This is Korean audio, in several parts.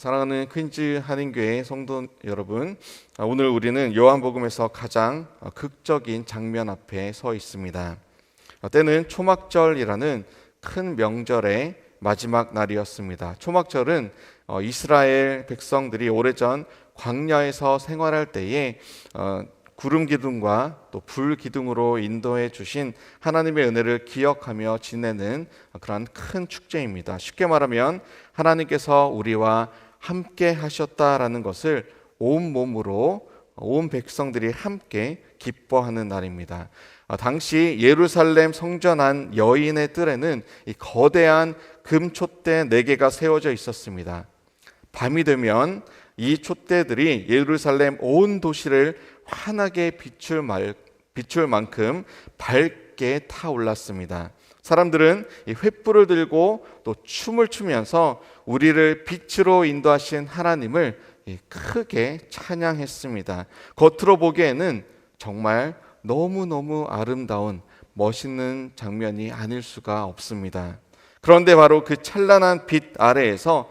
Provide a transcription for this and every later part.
사랑하는 퀸즈 한인교회 성도 여러분, 오늘 우리는 요한복음에서 가장 극적인 장면 앞에 서 있습니다. 때는 초막절이라는 큰 명절의 마지막 날이었습니다. 초막절은 이스라엘 백성들이 오래전 광야에서 생활할 때에 구름 기둥과 또 불 기둥으로 인도해 주신 하나님의 은혜를 기억하며 지내는 그런 큰 축제입니다. 쉽게 말하면 하나님께서 우리와 함께 하셨다라는 것을 온 몸으로 온 백성들이 함께 기뻐하는 날입니다. 당시 예루살렘 성전 안 여인의 뜰에는 이 거대한 금 촛대 4개가 세워져 있었습니다. 밤이 되면 이 촛대들이 예루살렘 온 도시를 환하게 비출 만큼 밝게 타올랐습니다. 사람들은 이 횃불을 들고 또 춤을 추면서 우리를 빛으로 인도하신 하나님을 크게 찬양했습니다. 겉으로 보기에는 정말 너무너무 아름다운 멋있는 장면이 아닐 수가 없습니다. 그런데 바로 그 찬란한 빛 아래에서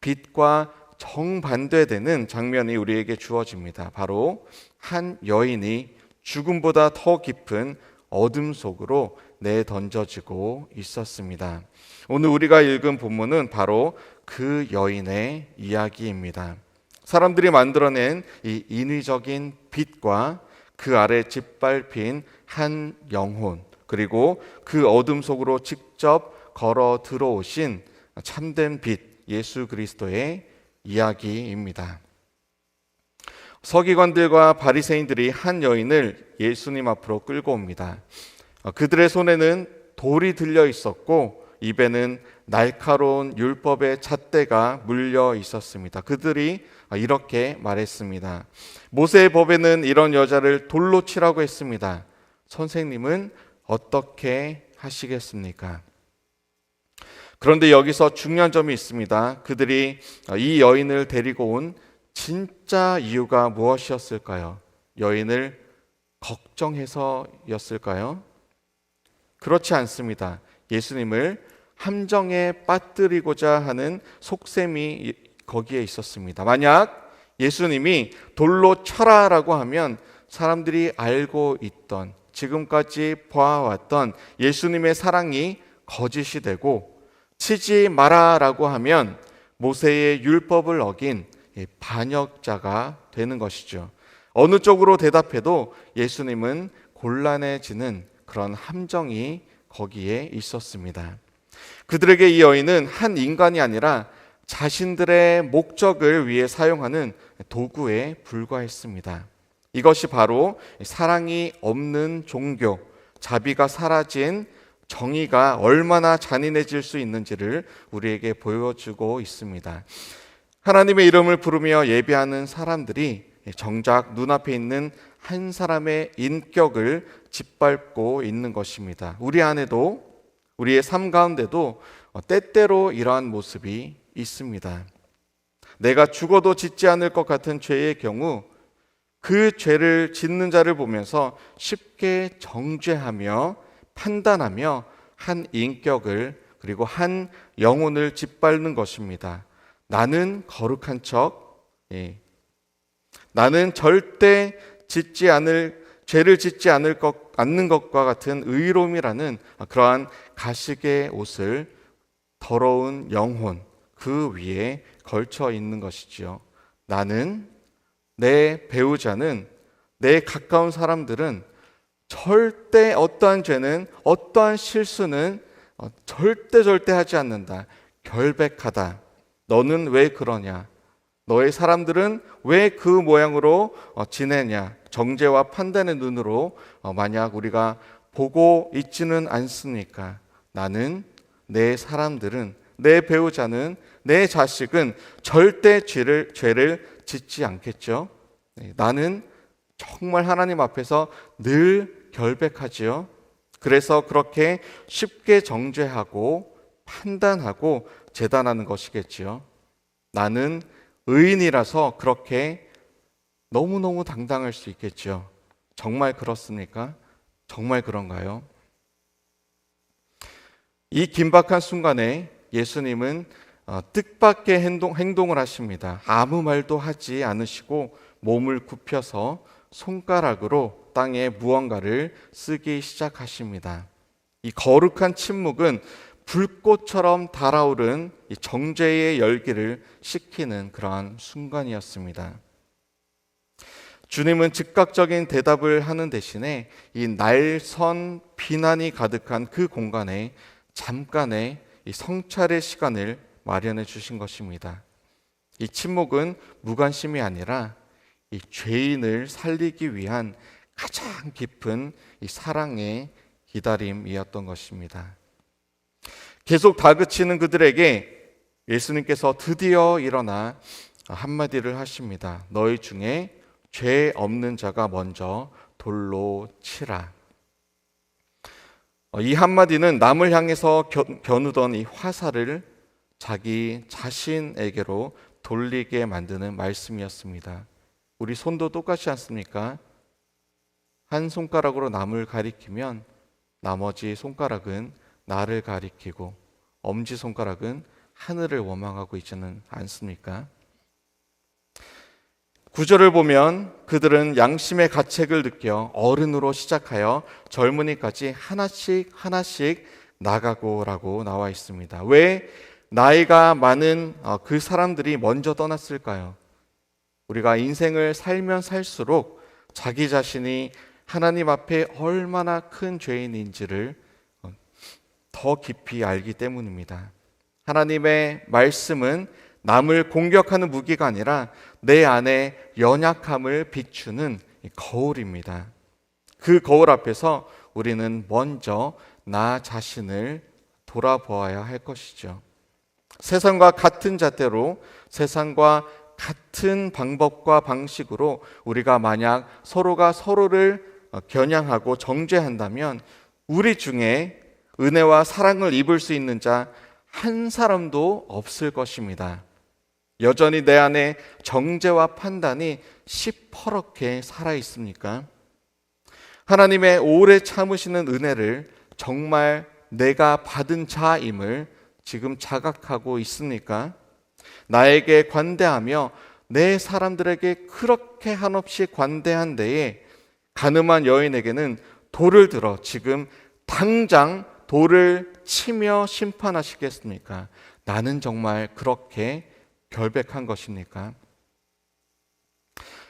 빛과 정반대되는 장면이 우리에게 주어집니다. 바로 한 여인이 죽음보다 더 깊은 어둠 속으로 내던져지고 있었습니다. 오늘 우리가 읽은 본문은 바로 그 여인의 이야기입니다. 사람들이 만들어낸 이 인위적인 빛과 그 아래 짓밟힌 한 영혼, 그리고 그 어둠 속으로 직접 걸어 들어오신 참된 빛 예수 그리스도의 이야기입니다. 서기관들과 바리새인들이 한 여인을 예수님 앞으로 끌고 옵니다. 그들의 손에는 돌이 들려 있었고 입에는 날카로운 율법의 잣대가 물려 있었습니다. 그들이 이렇게 말했습니다. 모세의 법에는 이런 여자를 돌로 치라고 했습니다. 선생님은 어떻게 하시겠습니까? 그런데 여기서 중요한 점이 있습니다. 그들이 이 여인을 데리고 온 진짜 이유가 무엇이었을까요? 여인을 걱정해서였을까요? 그렇지 않습니다. 예수님을 함정에 빠뜨리고자 하는 속셈이 거기에 있었습니다. 만약 예수님이 돌로 쳐라라고 하면 사람들이 알고 있던, 지금까지 보아왔던 예수님의 사랑이 거짓이 되고, 치지 마라라고 하면 모세의 율법을 어긴 반역자가 되는 것이죠. 어느 쪽으로 대답해도 예수님은 곤란해지는 그런 함정이 거기에 있었습니다. 그들에게 이 여인은 한 인간이 아니라 자신들의 목적을 위해 사용하는 도구에 불과했습니다. 이것이 바로 사랑이 없는 종교, 자비가 사라진 정의가 얼마나 잔인해질 수 있는지를 우리에게 보여주고 있습니다. 하나님의 이름을 부르며 예배하는 사람들이 정작 눈앞에 있는 한 사람의 인격을 짓밟고 있는 것입니다. 우리 안에도, 우리의 삶 가운데도 때때로 이러한 모습이 있습니다. 내가 죽어도 짓지 않을 것 같은 죄의 경우 그 죄를 짓는 자를 보면서 쉽게 정죄하며 판단하며 한 인격을, 그리고 한 영혼을 짓밟는 것입니다. 나는 거룩한 척, 나는 절대 죄를 짓지 않는 것과 같은 의로움이라는 그러한 가식의 옷을 더러운 영혼 그 위에 걸쳐 있는 것이지요. 나는, 내 배우자는, 내 가까운 사람들은 절대 어떠한 죄는, 어떠한 실수는 절대 하지 않는다. 결백하다. 너는 왜 그러냐? 너의 사람들은 왜 그 모양으로 지내냐? 정죄와 판단의 눈으로 만약 우리가 보고 있지는 않습니까? 나는, 내 사람들은, 내 배우자는, 내 자식은 절대 죄를 짓지 않겠죠? 나는 정말 하나님 앞에서 늘 결백하지요. 그래서 그렇게 쉽게 정죄하고 판단하고 재단하는 것이겠지요. 나는 의인이라서 그렇게 너무너무 당당할 수 있겠죠. 정말 그렇습니까? 정말 그런가요? 이 긴박한 순간에 예수님은 뜻밖의 행동을 하십니다. 아무 말도 하지 않으시고 몸을 굽혀서 손가락으로 땅에 무언가를 쓰기 시작하십니다. 이 거룩한 침묵은 불꽃처럼 달아오른 이 정죄의 열기를 식히는 그러한 순간이었습니다. 주님은 즉각적인 대답을 하는 대신에 이 날선 비난이 가득한 그 공간에 잠깐의 이 성찰의 시간을 마련해 주신 것입니다. 이 침묵은 무관심이 아니라 이 죄인을 살리기 위한 가장 깊은 이 사랑의 기다림이었던 것입니다. 계속 다그치는 그들에게 예수님께서 드디어 일어나 한마디를 하십니다. 너희 중에 죄 없는 자가 먼저 돌로 치라. 이 한마디는 남을 향해서 겨누던 이 화살을 자기 자신에게로 돌리게 만드는 말씀이었습니다. 우리 손도 똑같지 않습니까? 한 손가락으로 남을 가리키면 나머지 손가락은 나를 가리키고 엄지손가락은 하늘을 원망하고 있지는 않습니까? 구절을 보면 그들은 양심의 가책을 느껴 어른으로 시작하여 젊은이까지 하나씩 나가고라고 나와 있습니다. 왜 나이가 많은 그 사람들이 먼저 떠났을까요? 우리가 인생을 살면 살수록 자기 자신이 하나님 앞에 얼마나 큰 죄인인지를 더 깊이 알기 때문입니다. 하나님의 말씀은 남을 공격하는 무기가 아니라 내 안에 연약함을 비추는 거울입니다. 그 거울 앞에서 우리는 먼저 나 자신을 돌아보아야 할 것이죠. 세상과 같은 잣대로, 세상과 같은 방법과 방식으로 우리가 만약 서로가 서로를 겨냥하고 정죄한다면 우리 중에 은혜와 사랑을 입을 수 있는 자 한 사람도 없을 것입니다. 여전히 내 안에 정죄와 판단이 시퍼렇게 살아 있습니까? 하나님의 오래 참으시는 은혜를 정말 내가 받은 자임을 지금 자각하고 있습니까? 나에게 관대하며 내 사람들에게 그렇게 한없이 관대한 데에 가늠한 여인에게는 돌을 들어 지금 당장 돌을 치며 심판하시겠습니까? 나는 정말 그렇게 결백한 것입니까?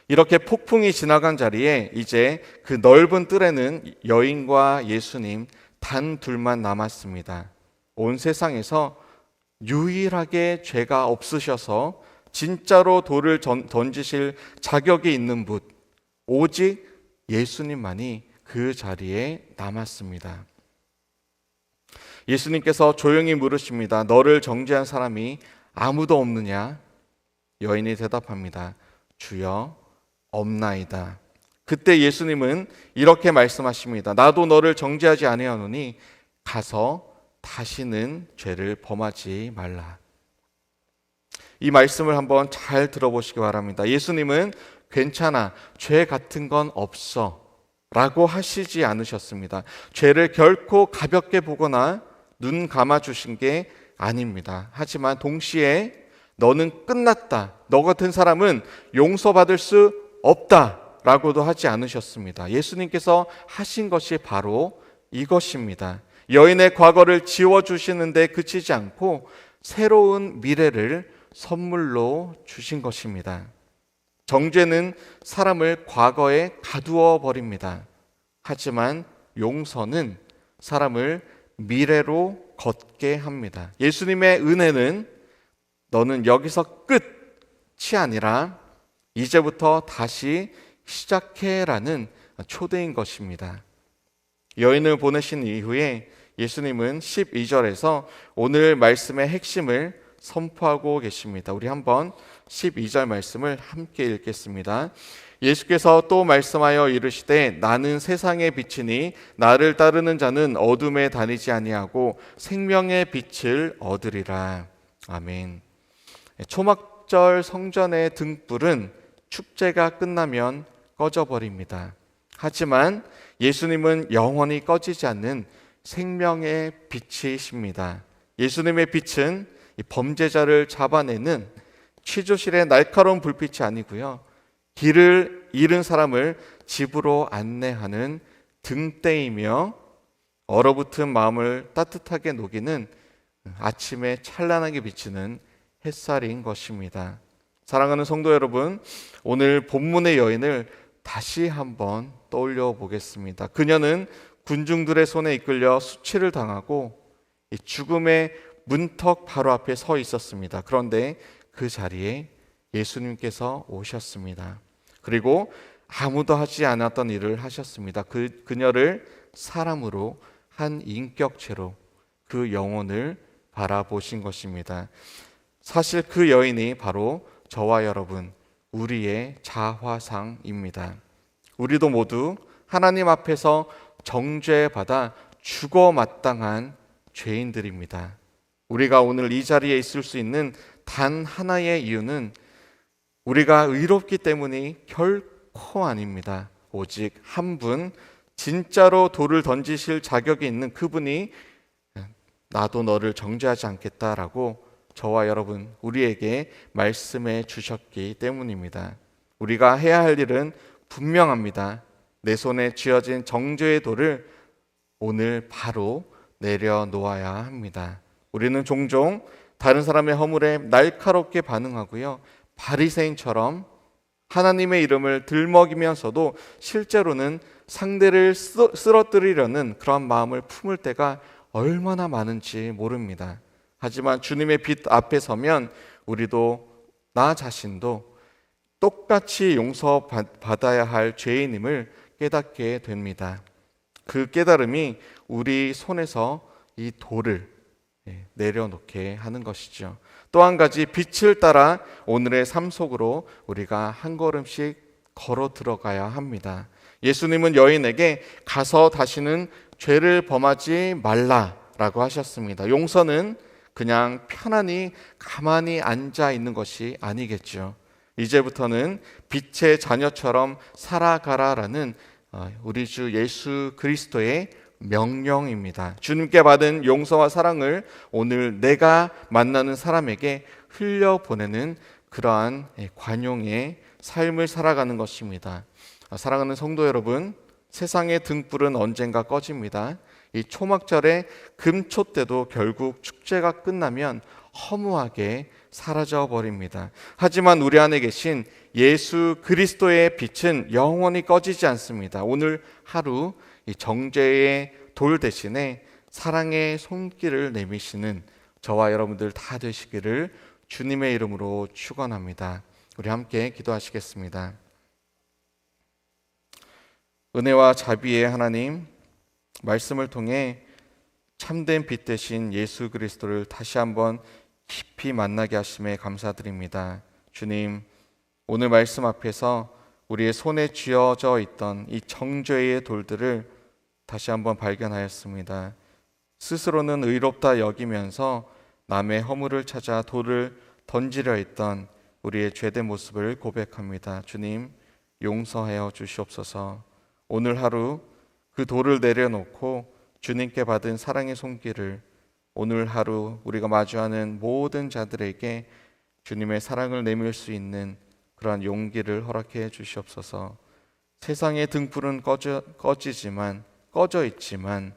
이렇게 폭풍이 지나간 자리에 이제 그 넓은 뜰에는 여인과 예수님 단 둘만 남았습니다. 온 세상에서 유일하게 죄가 없으셔서 진짜로 돌을 던지실 자격이 있는 분, 오직 예수님만이 그 자리에 남았습니다. 예수님께서 조용히 물으십니다. 너를 정죄한 사람이 아무도 없느냐? 여인이 대답합니다. 주여, 없나이다. 그때 예수님은 이렇게 말씀하십니다. 나도 너를 정죄하지 아니하노니 가서 다시는 죄를 범하지 말라. 이 말씀을 한번 잘 들어보시기 바랍니다. 예수님은 괜찮아, 죄 같은 건 없어 라고 하시지 않으셨습니다. 죄를 결코 가볍게 보거나 눈 감아주신 게 아닙니다. 하지만 동시에 너는 끝났다, 너 같은 사람은 용서받을 수 없다 라고도 하지 않으셨습니다. 예수님께서 하신 것이 바로 이것입니다. 여인의 과거를 지워주시는데 그치지 않고 새로운 미래를 선물로 주신 것입니다. 정죄는 사람을 과거에 가두어 버립니다. 하지만 용서는 사람을 미래로 걷게 합니다. 예수님의 은혜는 너는 여기서 끝이 아니라 이제부터 다시 시작해라는 초대인 것입니다. 여인을 보내신 이후에 예수님은 12절에서 오늘 말씀의 핵심을 선포하고 계십니다. 우리 한번 12절 말씀을 함께 읽겠습니다. 예수께서 또 말씀하여 이르시되 나는 세상의 빛이니 나를 따르는 자는 어둠에 다니지 아니하고 생명의 빛을 얻으리라. 아멘. 초막절 성전의 등불은 축제가 끝나면 꺼져버립니다. 하지만 예수님은 영원히 꺼지지 않는 생명의 빛이십니다. 예수님의 빛은 이 범죄자를 잡아내는 취조실의 날카로운 불빛이 아니고요. 길을 잃은 사람을 집으로 안내하는 등대이며 얼어붙은 마음을 따뜻하게 녹이는 아침에 찬란하게 비치는 햇살인 것입니다. 사랑하는 성도 여러분, 오늘 본문의 여인을 다시 한번 떠올려 보겠습니다. 그녀는 군중들의 손에 이끌려 수치를 당하고 죽음의 문턱 바로 앞에 서 있었습니다. 그런데 그 자리에 예수님께서 오셨습니다. 그리고 아무도 하지 않았던 일을 하셨습니다. 그녀를 사람으로 한 인격체로 그 영혼을 바라보신 것입니다. 사실 그 여인이 바로 저와 여러분, 우리의 자화상입니다. 우리도 모두 하나님 앞에서 정죄받아 죽어 마땅한 죄인들입니다. 우리가 오늘 이 자리에 있을 수 있는 단 하나의 이유는 우리가 의롭기 때문이 결코 아닙니다. 오직 한 분, 진짜로 돌을 던지실 자격이 있는 그분이 나도 너를 정죄하지 않겠다라고 저와 여러분 우리에게 말씀해 주셨기 때문입니다. 우리가 해야 할 일은 분명합니다. 내 손에 쥐어진 정죄의 돌을 오늘 바로 내려놓아야 합니다. 우리는 종종 다른 사람의 허물에 날카롭게 반응하고요, 바리새인처럼 하나님의 이름을 들먹이면서도 실제로는 상대를 쓰러뜨리려는 그런 마음을 품을 때가 얼마나 많은지 모릅니다. 하지만 주님의 빛 앞에 서면 우리도, 나 자신도 똑같이 용서받아야 할 죄인임을 깨닫게 됩니다. 그 깨달음이 우리 손에서 이 돌을 내려놓게 하는 것이죠. 또 한 가지, 빛을 따라 오늘의 삶 속으로 우리가 한 걸음씩 걸어 들어가야 합니다. 예수님은 여인에게 가서 다시는 죄를 범하지 말라라고 하셨습니다. 용서는 그냥 편안히 가만히 앉아 있는 것이 아니겠죠. 이제부터는 빛의 자녀처럼 살아가라라는 우리 주 예수 그리스도의 명령입니다. 주님께 받은 용서와 사랑을 오늘 내가 만나는 사람에게 흘려보내는 그러한 관용의 삶을 살아가는 것입니다. 사랑하는 성도 여러분, 세상의 등불은 언젠가 꺼집니다. 이 초막절의 금초 때도 결국 축제가 끝나면 허무하게 사라져 버립니다. 하지만 우리 안에 계신 예수 그리스도의 빛은 영원히 꺼지지 않습니다. 오늘 하루 이 정죄의 돌 대신에 사랑의 손길을 내미시는 저와 여러분들 다 되시기를 주님의 이름으로 축원합니다. 우리 함께 기도하시겠습니다. 은혜와 자비의 하나님, 말씀을 통해 참된 빛 대신 예수 그리스도를 다시 한번 깊이 만나게 하심에 감사드립니다. 주님, 오늘 말씀 앞에서 우리의 손에 쥐어져 있던 이 정죄의 돌들을 다시 한번 발견하였습니다. 스스로는 의롭다 여기면서 남의 허물을 찾아 돌을 던지려 했던 우리의 죄된 모습을 고백합니다. 주님, 용서하여 주시옵소서. 오늘 하루 그 돌을 내려놓고 주님께 받은 사랑의 손길을 오늘 하루 우리가 마주하는 모든 자들에게 주님의 사랑을 내밀 수 있는 그러한 용기를 허락해 주시옵소서. 세상의 등불은 꺼져 있지만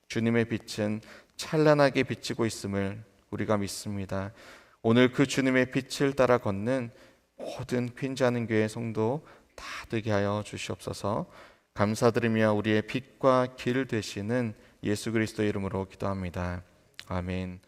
주님의 빛은 찬란하게 비치고 있음을 우리가 믿습니다. 오늘 그 주님의 빛을 따라 걷는 모든 퀸자는 교회 성도 다 되게 하여 주시옵소서. 감사드리며 우리의 빛과 길 되시는 예수 그리스도의 이름으로 기도합니다. 아멘.